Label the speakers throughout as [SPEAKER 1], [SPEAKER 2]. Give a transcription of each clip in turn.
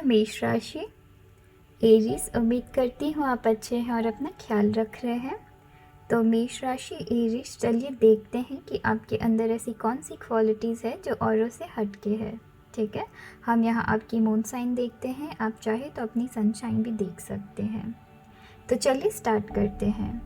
[SPEAKER 1] दोस्तों, मेष राशि एरीज, उम्मीद करती हूँ आप अच्छे हैं और अपना ख्याल रख रहे हैं। तो मेष राशि एरीज, चलिए देखते हैं कि आपके अंदर ऐसी कौन सी क्वालिटीज़ है जो औरों से हटके है। ठीक है, हम यहाँ आपकी मून साइन देखते हैं, आप चाहे तो अपनी सनशाइन भी देख सकते हैं। तो चलिए स्टार्ट करते हैं।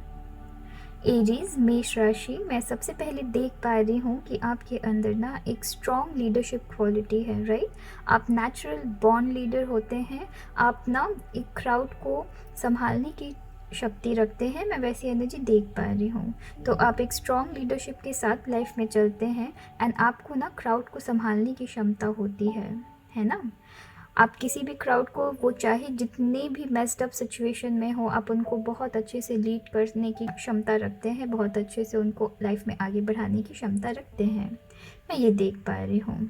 [SPEAKER 1] एरीज मेष राशि, मैं सबसे पहले देख पा रही हूँ कि आपके अंदर ना एक स्ट्रॉन्ग लीडरशिप क्वालिटी है, राइट। आप नेचुरल बॉर्न लीडर होते हैं। आप ना एक क्राउड को संभालने की शक्ति रखते हैं, मैं वैसी एनर्जी देख पा रही हूँ। तो आप एक स्ट्रॉन्ग लीडरशिप के साथ लाइफ में चलते हैं एंड आपको ना क्राउड को संभालने की क्षमता होती है ना। आप किसी भी क्राउड को, वो चाहे जितने भी मेस्ड अप सिचुएशन में हो, आप उनको बहुत अच्छे से लीड करने की क्षमता रखते हैं, बहुत अच्छे से उनको लाइफ में आगे बढ़ाने की क्षमता रखते हैं, मैं ये देख पा रही हूँ।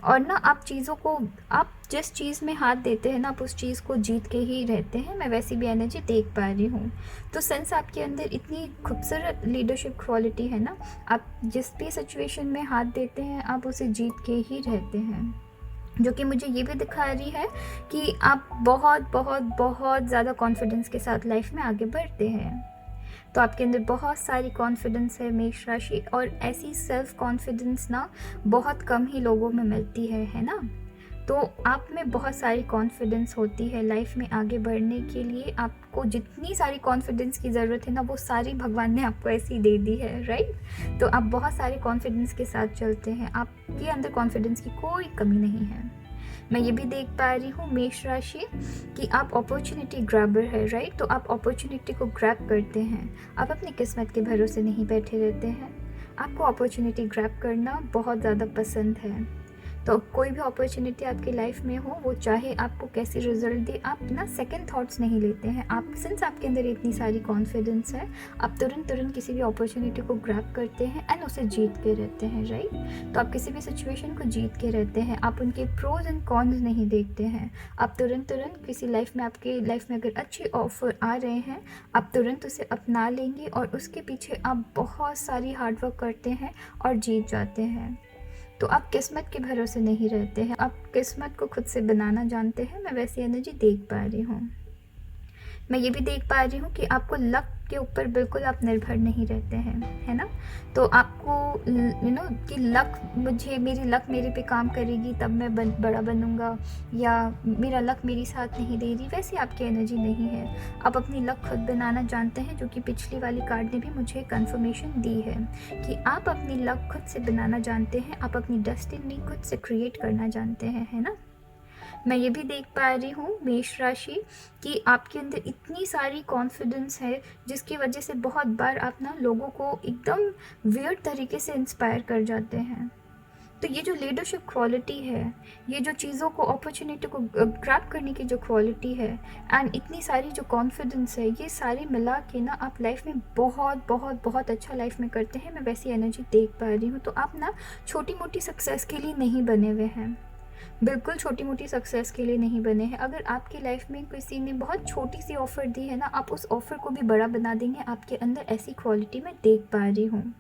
[SPEAKER 1] और ना आप चीज़ों को, आप जिस चीज़ में हाथ देते हैं ना, आप उस चीज़ को जीत के ही रहते हैं, मैं वैसी भी एनर्जी देख पा रही हूँ। तो सेंस आपके अंदर इतनी खूबसूरत लीडरशिप क्वालिटी है ना, आप जिस भी सिचुएशन में हाथ देते हैं आप उसे जीत के ही रहते हैं, जो कि मुझे ये भी दिखा रही है कि आप बहुत बहुत बहुत ज़्यादा कॉन्फिडेंस के साथ लाइफ में आगे बढ़ते हैं। तो आपके अंदर बहुत सारी कॉन्फिडेंस है मेष राशि, और ऐसी सेल्फ कॉन्फिडेंस ना बहुत कम ही लोगों में मिलती है ना। तो आप में बहुत सारी कॉन्फिडेंस होती है लाइफ में आगे बढ़ने के लिए। आपको जितनी सारी कॉन्फिडेंस की ज़रूरत है ना, वो सारी भगवान ने आपको ऐसी दे दी है, राइट। तो आप बहुत सारे कॉन्फिडेंस के साथ चलते हैं, आपके अंदर कॉन्फिडेंस की कोई कमी नहीं है। मैं ये भी देख पा रही हूँ मेष राशि कि आप अपॉर्चुनिटी ग्रैबर है, राइट। तो आप अपॉर्चुनिटी को ग्रैब करते हैं, आप अपनी किस्मत के भरोसे नहीं बैठे रहते हैं, आपको अपॉर्चुनिटी ग्रैब करना बहुत ज़्यादा पसंद है। तो कोई भी अपॉर्चुनिटी आपकी लाइफ में हो, वो चाहे आपको कैसी रिजल्ट दे, आप ना सेकंड थॉट्स नहीं लेते हैं। आप, सिंस आपके अंदर इतनी सारी कॉन्फिडेंस है, आप तुरंत किसी भी अपॉर्चुनिटी को ग्रैब करते हैं एंड उसे जीत के रहते हैं, राइट। तो आप किसी भी सिचुएशन को जीत के रहते हैं, आप उनके प्रोज एंड कॉन्स नहीं देखते हैं। आप तुरंत किसी लाइफ में, आपके लाइफ में अगर अच्छी ऑफर आ रहे हैं, आप तुरंत उसे अपना लेंगे और उसके पीछे आप बहुत सारी हार्डवर्क करते हैं और जीत जाते हैं। तो आप किस्मत के भरोसे नहीं रहते हैं, आप किस्मत को खुद से बनाना जानते हैं, मैं वैसी एनर्जी देख पा रही हूँ। मैं ये भी देख पा रही हूँ कि आपको लक के ऊपर बिल्कुल आप निर्भर नहीं रहते हैं, है ना। तो आपको कि मेरी लक मेरे पे काम करेगी तब मैं बड़ा बनूंगा, या मेरा लक मेरी साथ नहीं दे रही, वैसी आपकी एनर्जी नहीं है। आप अपनी लक खुद बनाना जानते हैं, जो कि पिछली वाली कार्ड ने भी मुझे कंफर्मेशन दी है कि आप अपनी लक खुद से बनाना जानते हैं, आप अपनी डेस्टिनी खुद से क्रिएट करना जानते हैं, है ना। मैं ये भी देख पा रही हूँ मेष राशि कि आपके अंदर इतनी सारी कॉन्फिडेंस है, जिसकी वजह से बहुत बार आप ना लोगों को एकदम वियर्ड तरीके से इंस्पायर कर जाते हैं। तो ये जो लीडरशिप क्वालिटी है, ये जो चीज़ों को, अपॉर्चुनिटी को ग्रैब करने की जो क्वालिटी है, एंड इतनी सारी जो कॉन्फिडेंस है, ये सारे मिला के ना आप लाइफ में बहुत बहुत बहुत अच्छा लाइफ में करते हैं, मैं वैसी एनर्जी देख पा रही हूँ। तो आप ना छोटी मोटी सक्सेस के लिए नहीं बने हुए हैं, बिल्कुल छोटी मोटी सक्सेस के लिए नहीं बने हैं। अगर आपकी लाइफ में किसी ने बहुत छोटी सी ऑफ़र दी है ना, आप उस ऑफ़र को भी बड़ा बना देंगे। आपके अंदर ऐसी क्वालिटी मैं देख पा रही हूँ।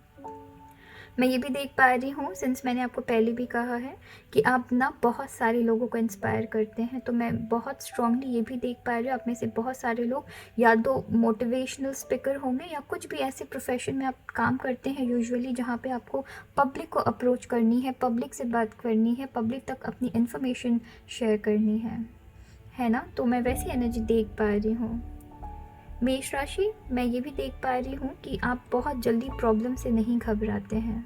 [SPEAKER 1] मैं ये भी देख पा रही हूँ, सिंस मैंने आपको पहले भी कहा है कि आप ना बहुत सारे लोगों को इंस्पायर करते हैं, तो मैं बहुत स्ट्रांगली ये भी देख पा रही हूँ, आप में से बहुत सारे लोग या तो मोटिवेशनल स्पीकर होंगे, या कुछ भी ऐसे प्रोफेशन में आप काम करते हैं यूजुअली, जहाँ पे आपको पब्लिक को अप्रोच करनी है, पब्लिक से बात करनी है, पब्लिक तक अपनी इन्फॉर्मेशन शेयर करनी है ना। तो मैं वैसी एनर्जी देख पा रही हूँ मेष राशि। मैं ये भी देख पा रही हूँ कि आप बहुत जल्दी प्रॉब्लम से नहीं घबराते हैं,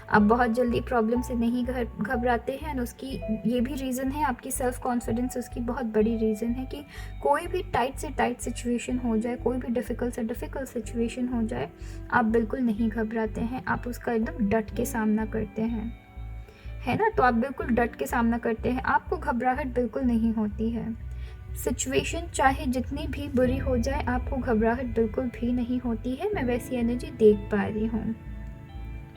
[SPEAKER 1] आप बहुत जल्दी प्रॉब्लम से नहीं घबराते हैं। उसकी ये भी रीज़न है, आपकी सेल्फ कॉन्फिडेंस उसकी बहुत बड़ी रीज़न है कि कोई भी टाइट से टाइट सिचुएशन हो जाए, कोई भी डिफ़िकल्ट से डिफ़िकल्ट सिचुएशन हो जाए, आप बिल्कुल नहीं घबराते हैं, आप उसका एकदम डट के सामना करते हैं, है ना। तो आप बिल्कुल डट के सामना करते हैं, आपको घबराहट बिल्कुल नहीं होती है। सिचुएशन चाहे जितनी भी बुरी हो जाए, आपको घबराहट बिल्कुल भी नहीं होती है, मैं वैसी एनर्जी देख पा रही हूँ।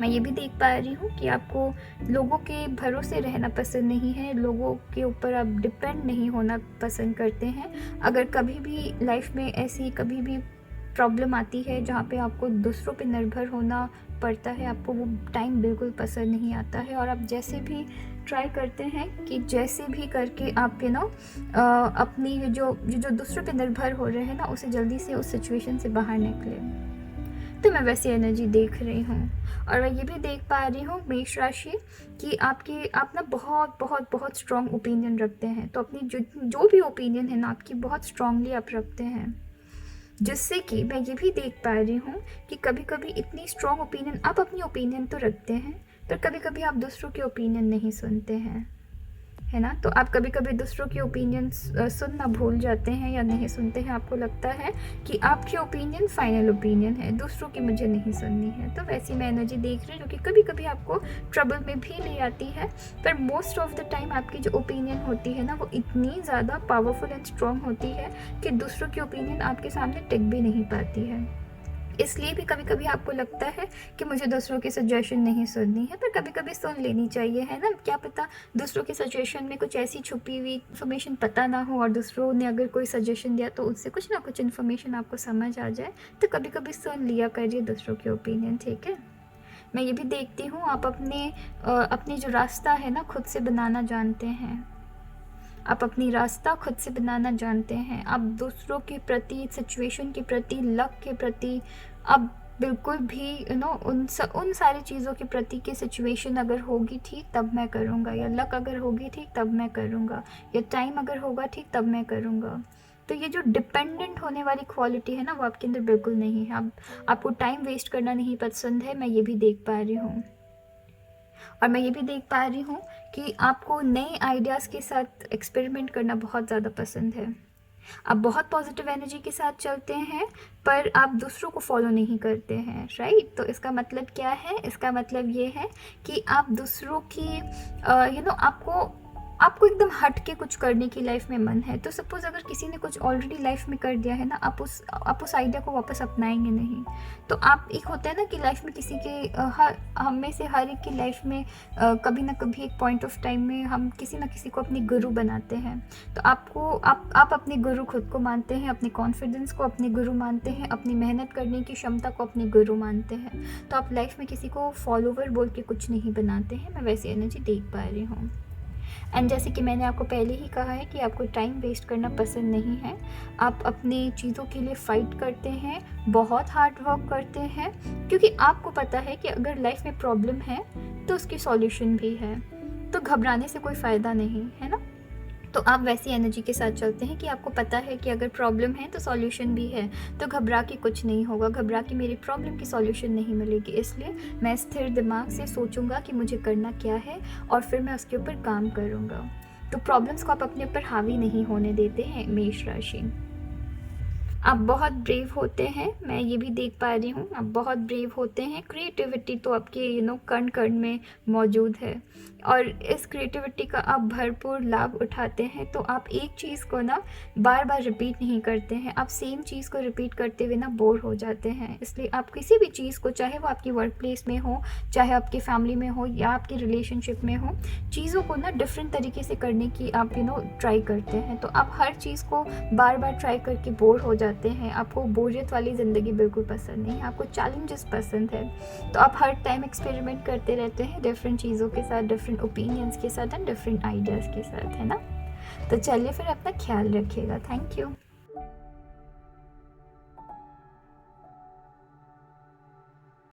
[SPEAKER 1] मैं ये भी देख पा रही हूँ कि आपको लोगों के भरोसे रहना पसंद नहीं है, लोगों के ऊपर आप डिपेंड नहीं होना पसंद करते हैं। अगर कभी भी लाइफ में ऐसी कभी भी प्रॉब्लम आती है जहाँ पे आपको दूसरों पे निर्भर होना पड़ता है, आपको वो टाइम बिल्कुल पसंद नहीं आता है, और आप जैसे भी ट्राई करते हैं कि जैसे भी करके आप अपनी जो दूसरों पे निर्भर हो रहे हैं ना, उसे जल्दी से उस सिचुएशन से बाहर निकले। तो मैं वैसी एनर्जी देख रही हूँ। और मैं ये भी देख पा रही हूँ मेष राशि कि आप ना बहुत बहुत बहुत स्ट्रॉन्ग ओपिनियन रखते हैं। तो अपनी जो भी ओपिनियन है ना आपकी, बहुत स्ट्रांगली आप रखते हैं, जिससे कि मैं ये भी देख पा रही हूँ कि कभी कभी इतनी स्ट्रॉन्ग ओपिनियन, आप अपनी ओपिनियन तो रखते हैं, पर कभी कभी आप दूसरों की ओपिनियन नहीं सुनते हैं, है ना। तो आप कभी कभी दूसरों की ओपिनियन सुनना भूल जाते हैं या नहीं सुनते हैं। आपको लगता है कि आपकी ओपिनियन फाइनल ओपिनियन है, दूसरों की मुझे नहीं सुननी है। तो वैसी मैं एनर्जी देख रही हूँ, जो कि कभी कभी आपको ट्रबल में भी ले आती है, पर मोस्ट ऑफ द टाइम आपकी जो ओपिनियन होती है ना, वो इतनी ज़्यादा पावरफुल एंड स्ट्रॉन्ग होती है कि दूसरों की ओपिनियन आपके सामने टिक भी नहीं पाती है। इसलिए भी कभी कभी आपको लगता है कि मुझे दूसरों की सजेशन नहीं सुननी है, पर कभी कभी सुन लेनी चाहिए, है ना। क्या पता दूसरों की सजेशन में कुछ ऐसी छुपी हुई इन्फॉर्मेशन पता ना हो, और दूसरों ने अगर कोई सजेशन दिया तो उससे कुछ ना कुछ इन्फॉर्मेशन आपको समझ आ जाए। तो कभी कभी सुन लिया करिए दूसरों की ओपिनियन, ठीक है। मैं ये भी देखती हूँ आप अपने जो रास्ता है ना खुद से बनाना जानते हैं। आप अपनी रास्ता खुद से बनाना जानते हैं। आप दूसरों के प्रति, सिचुएशन के प्रति, लक के प्रति, आप बिल्कुल भी उन सारी चीज़ों के प्रति कि सिचुएशन अगर होगी ठीक तब मैं करूँगा, या लक अगर होगी ठीक तब मैं करूँगा, या टाइम अगर होगा ठीक तब मैं करूँगा। तो ये जो डिपेंडेंट होने वाली क्वालिटी है ना, वो आपके अंदर बिल्कुल नहीं है। आपको टाइम वेस्ट करना नहीं पसंद है, मैं ये भी देख पा रही हूँ। और मैं ये भी देख पा रही हूँ कि आपको नए आइडियाज़ के साथ एक्सपेरिमेंट करना बहुत ज़्यादा पसंद है। आप बहुत पॉजिटिव एनर्जी के साथ चलते हैं, पर आप दूसरों को फॉलो नहीं करते हैं, राइट। तो इसका मतलब क्या है? इसका मतलब ये है कि आप दूसरों की आपको एकदम हट के कुछ करने की लाइफ में मन है। तो सपोज अगर किसी ने कुछ ऑलरेडी लाइफ में कर दिया है ना, आप उस आइडिया को वापस अपनाएंगे नहीं। तो आप, एक होता है ना कि लाइफ में किसी के हम में से हर एक की लाइफ में कभी ना कभी एक पॉइंट ऑफ टाइम में हम किसी ना किसी को अपनी गुरु बनाते हैं। तो आप अपने गुरु खुद को मानते हैं, अपने कॉन्फिडेंस को अपने गुरु मानते हैं, अपनी मेहनत करने की क्षमता को अपने गुरु मानते हैं। तो आप लाइफ में किसी को फॉलोवर बोल के कुछ नहीं बनाते हैं। मैं वैसी एनर्जी देख पा रही हूँ। एंड जैसे कि मैंने आपको पहले ही कहा है कि आपको टाइम वेस्ट करना पसंद नहीं है। आप अपनी चीज़ों के लिए फ़ाइट करते हैं, बहुत हार्ड वर्क करते हैं, क्योंकि आपको पता है कि अगर लाइफ में प्रॉब्लम है तो उसकी सॉल्यूशन भी है। तो घबराने से कोई फ़ायदा नहीं है ना। तो आप वैसी एनर्जी के साथ चलते हैं कि आपको पता है कि अगर प्रॉब्लम है तो सॉल्यूशन भी है। तो घबरा के कुछ नहीं होगा, घबरा के मेरी प्रॉब्लम की सॉल्यूशन नहीं मिलेगी। इसलिए मैं स्थिर दिमाग से सोचूंगा कि मुझे करना क्या है, और फिर मैं उसके ऊपर काम करूँगा। तो प्रॉब्लम्स को आप अपने ऊपर हावी नहीं होने देते हैं मेष राशि। आप बहुत ब्रेव होते हैं, मैं ये भी देख पा रही हूँ। आप बहुत ब्रेव होते हैं। क्रिएटिविटी तो आपके कण कण में मौजूद है, और इस क्रिएटिविटी का आप भरपूर लाभ उठाते हैं। तो आप एक चीज़ को ना बार बार रिपीट नहीं करते हैं। आप सेम चीज़ को रिपीट करते हुए ना बोर हो जाते हैं। इसलिए आप किसी भी चीज़ को, चाहे वो आपकी वर्क प्लेस में हो, चाहे आपकी फैमिली में हो, या आपकी रिलेशनशिप में हो, चीज़ों को ना डिफरेंट तरीके से करने की आप ट्राई करते हैं। तो आप हर चीज़ को बार बार ट्राई करके बोर हो जाते हैं। आपको बोरियत वाली ज़िंदगी बिल्कुल पसंद नहीं है, आपको चैलेंजेस पसंद है। तो आप हर टाइम एक्सपेरिमेंट करते रहते हैं डिफरेंट चीज़ों के साथ, डिफरेंट ओपिनियंस के साथ एंड डिफरेंट आइडियाज़ के साथ, है ना। तो चलिए फिर अपना ख्याल रखिएगा। Thank you.